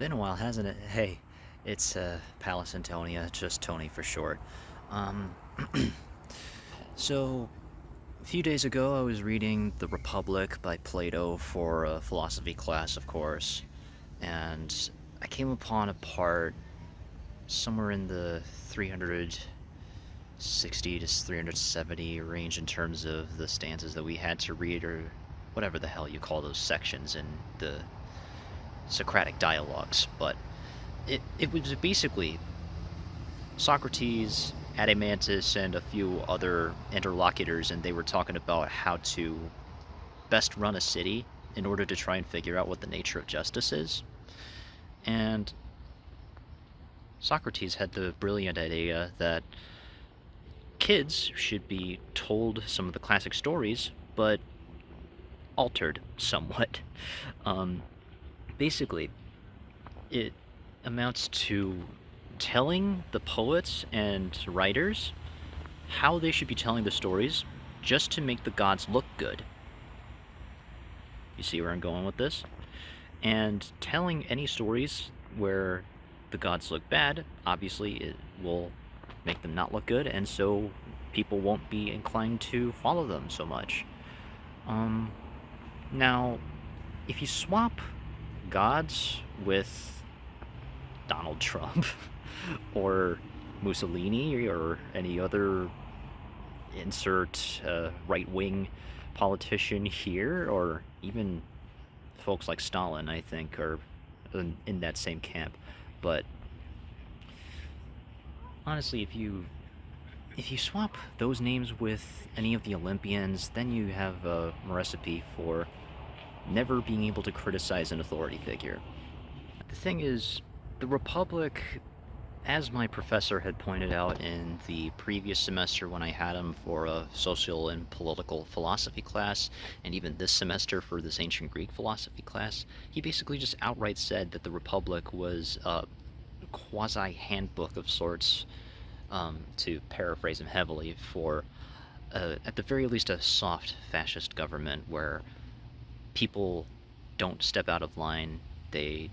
Been a while, hasn't it? Hey, it's Palace Antonia, just Tony for short. Um, so a few days ago, I was reading *The Republic* by Plato for a philosophy class, of course, and I came upon a part somewhere in the 360 to 370 range in terms of the stanzas that we had to read, or whatever the hell you call those sections in the Socratic dialogues, but it was basically Socrates, Adeimantus, and a few other interlocutors, and they were talking about how to best run a city in order to try and figure out what the nature of justice is. And Socrates had the brilliant idea that kids should be told some of the classic stories, but altered somewhat. Um, Basically, it amounts to telling the poets and writers how they should be telling the stories just to make the gods look good. You see where I'm going with this? And telling any stories where the gods look bad, obviously it will make them not look good, and so people won't be inclined to follow them so much. Um, Now, if you swap gods with Donald Trump or Mussolini or any other insert right wing politician here, or even folks like Stalin, I think, are in that same camp. But honestly, if you swap those names with any of the Olympians, then you have a recipe for never being able to criticize an authority figure. The thing is, the Republic, as my professor had pointed out in the previous semester when I had him for a social and political philosophy class, and even this semester for this ancient Greek philosophy class, he basically just outright said that the Republic was a quasi handbook of sorts, to paraphrase him heavily, for at the very least a soft fascist government where people don't step out of line, they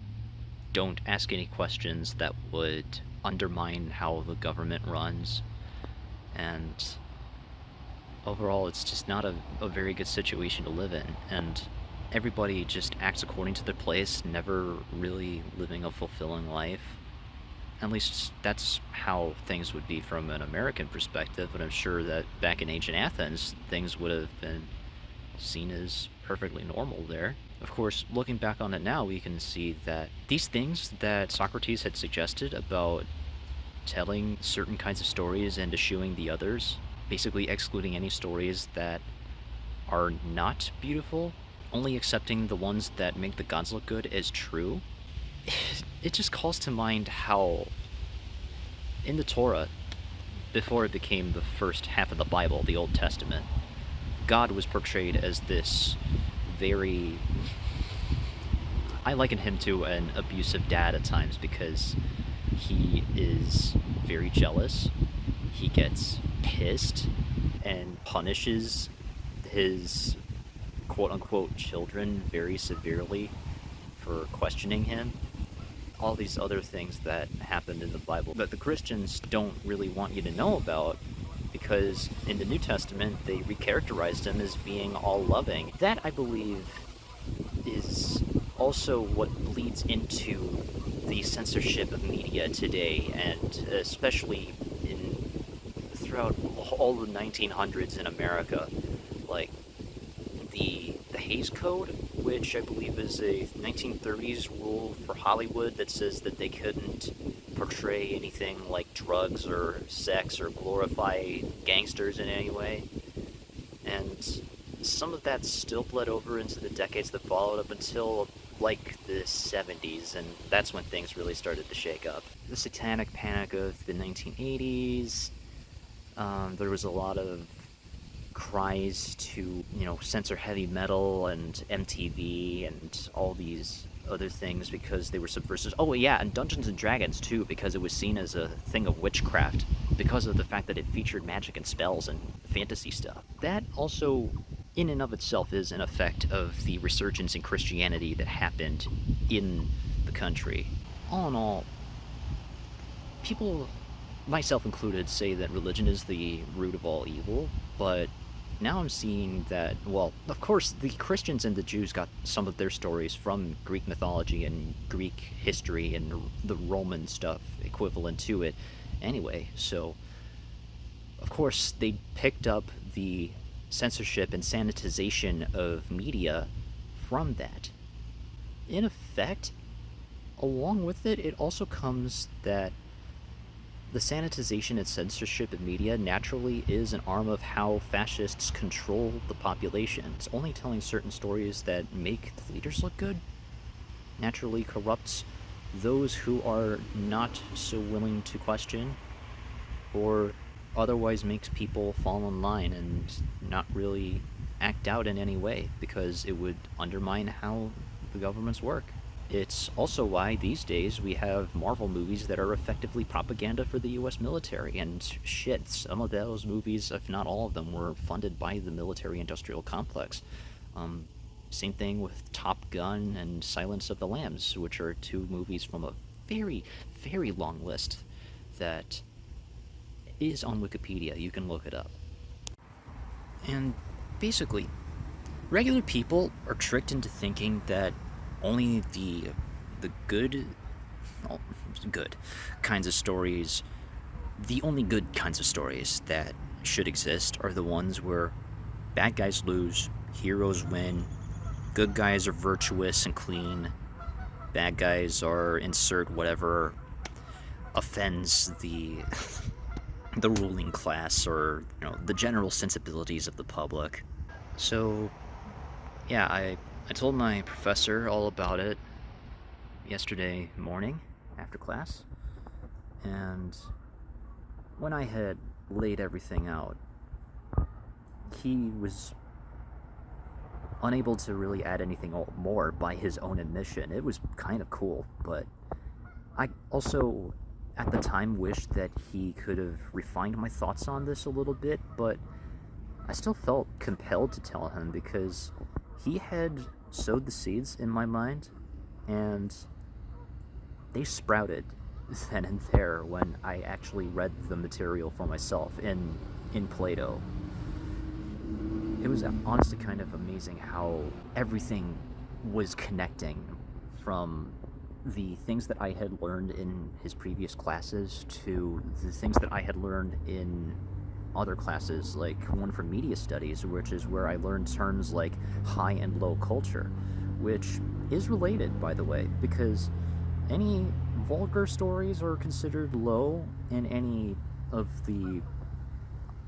don't ask any questions that would undermine how the government runs, and overall it's just not a very good situation to live in, and everybody just acts according to their place, never really living a fulfilling life. At least that's how things would be from an American perspective, but I'm sure that back in ancient Athens, things would have been seen as perfectly normal there. Of course, looking back on it now, we can see that these things that Socrates had suggested about telling certain kinds of stories and eschewing the others, basically excluding any stories that are not beautiful, only accepting the ones that make the gods look good as true, it just calls to mind how in the Torah, before it became the first half of the Bible, the Old Testament, God was portrayed as this very... I liken him to an abusive dad at times because he is very jealous. He gets pissed and punishes his quote-unquote children very severely for questioning him. All these other things that happened in the Bible that the Christians don't really want you to know about, because in the New Testament they recharacterized him as being all loving. That, I believe, is also what bleeds into the censorship of media today, and especially throughout all the 1900s in America. Like the Hays Code, which I believe is a 1930s rule for Hollywood that says that they couldn't portray anything like drugs or sex or glorify gangsters in any way. And some of that still bled over into the decades that followed up until like the 70s, and that's when things really started to shake up. The satanic panic of the 1980s, there was a lot of cries to, censor heavy metal and MTV and all these other things because they were subversive. Oh yeah, and Dungeons and Dragons too, because it was seen as a thing of witchcraft because of the fact that it featured magic and spells and fantasy stuff. That also, in and of itself, is an effect of the resurgence in Christianity that happened in the country. All in all, people, myself included, say that religion is the root of all evil, but now I'm seeing that, well, of course, the Christians and the Jews got some of their stories from Greek mythology and Greek history and the Roman stuff equivalent to it anyway, so of course they picked up the censorship and sanitization of media from that. In effect, along with it, it also comes that the sanitization and censorship of media naturally is an arm of how fascists control the population. It's only telling certain stories that make the leaders look good naturally corrupts those who are not so willing to question, or otherwise makes people fall in line and not really act out in any way, because it would undermine how the governments work. It's also why these days we have Marvel movies that are effectively propaganda for the US military, and shit, some of those movies, if not all of them, were funded by the military-industrial complex. Same thing with Top Gun and Silence of the Lambs, which are two movies from a very, very long list that is on Wikipedia. You can look it up. And basically, regular people are tricked into thinking that only the good, well, good kinds of stories, the only good kinds of stories that should exist are the ones where bad guys lose, heroes win, good guys are virtuous and clean, bad guys are insert whatever offends the the ruling class, or the general sensibilities of the public. So yeah, I told my professor all about it yesterday morning after class, and when I had laid everything out, he was unable to really add anything more by his own admission. It was kind of cool, but I also at the time wished that he could have refined my thoughts on this a little bit, but I still felt compelled to tell him because he had sowed the seeds in my mind, and they sprouted then and there when I actually read the material for myself in Plato. It was honestly kind of amazing how everything was connecting, from the things that I had learned in his previous classes to the things that I had learned in other classes, like one for media studies, which is where I learned terms like high and low culture, which is related, by the way, because any vulgar stories are considered low, and any of the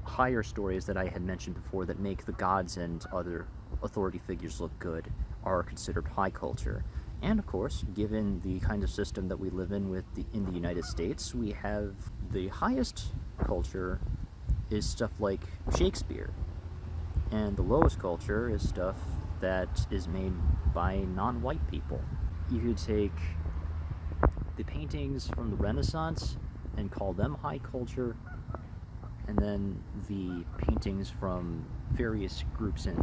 higher stories that I had mentioned before that make the gods and other authority figures look good are considered high culture. And of course, given the kind of system that we live in in the United States, we have the highest culture is stuff like Shakespeare, and the lowest culture is stuff that is made by non-white people. You could take the paintings from the Renaissance and call them high culture, and then the paintings from various groups in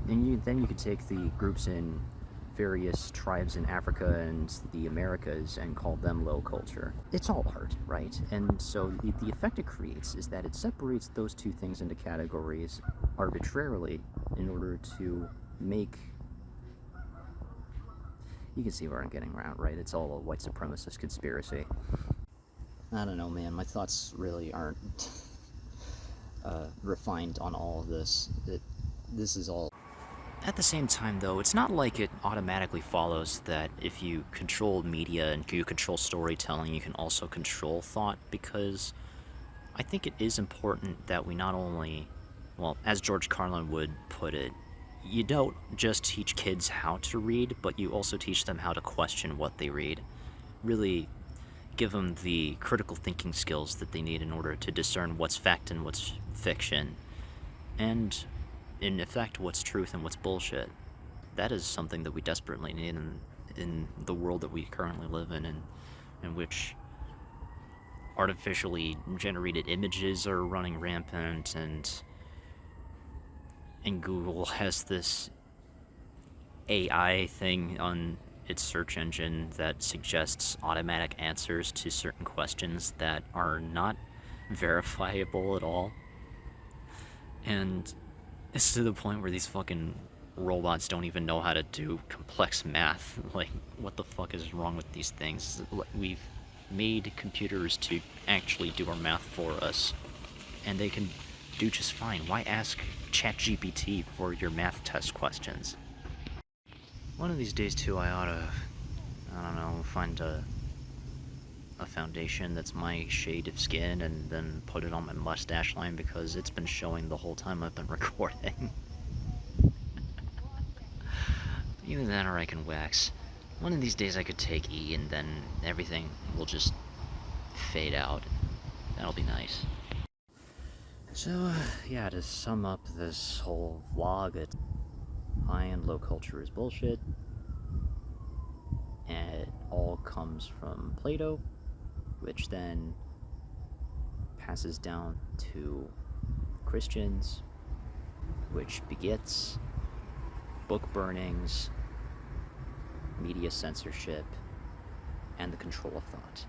then you could take the groups in various tribes in Africa and the Americas and call them low culture. It's all art, right? And so the effect it creates is that it separates those two things into categories arbitrarily in order to make... You can see where I'm getting around, right? It's all a white supremacist conspiracy. I don't know, man. My thoughts really aren't refined on all of this. This is all... At the same time, though, it's not like it automatically follows that if you control media and you control storytelling, you can also control thought, because I think it is important that we not only, well, as George Carlin would put it, you don't just teach kids how to read, but you also teach them how to question what they read. Really give them the critical thinking skills that they need in order to discern what's fact and what's fiction. And in effect, what's truth and what's bullshit. That is something that we desperately need in the world that we currently live in which artificially generated images are running rampant, and Google has this AI thing on its search engine that suggests automatic answers to certain questions that are not verifiable at all. And it's to the point where these fucking robots don't even know how to do complex math. Like, what the fuck is wrong with these things? We've made computers to actually do our math for us, and they can do just fine. Why ask ChatGPT for your math test questions? One of these days, too, I ought to, I don't know, find a foundation that's my shade of skin and then put it on my mustache line, because it's been showing the whole time I've been recording. Either that or I can wax. One of these days I could take E and then everything will just fade out. That'll be nice. So, yeah, to sum up this whole vlog, it's high and low culture is bullshit. And it all comes from Plato, which then passes down to Christians, which begets book burnings, media censorship, and the control of thought.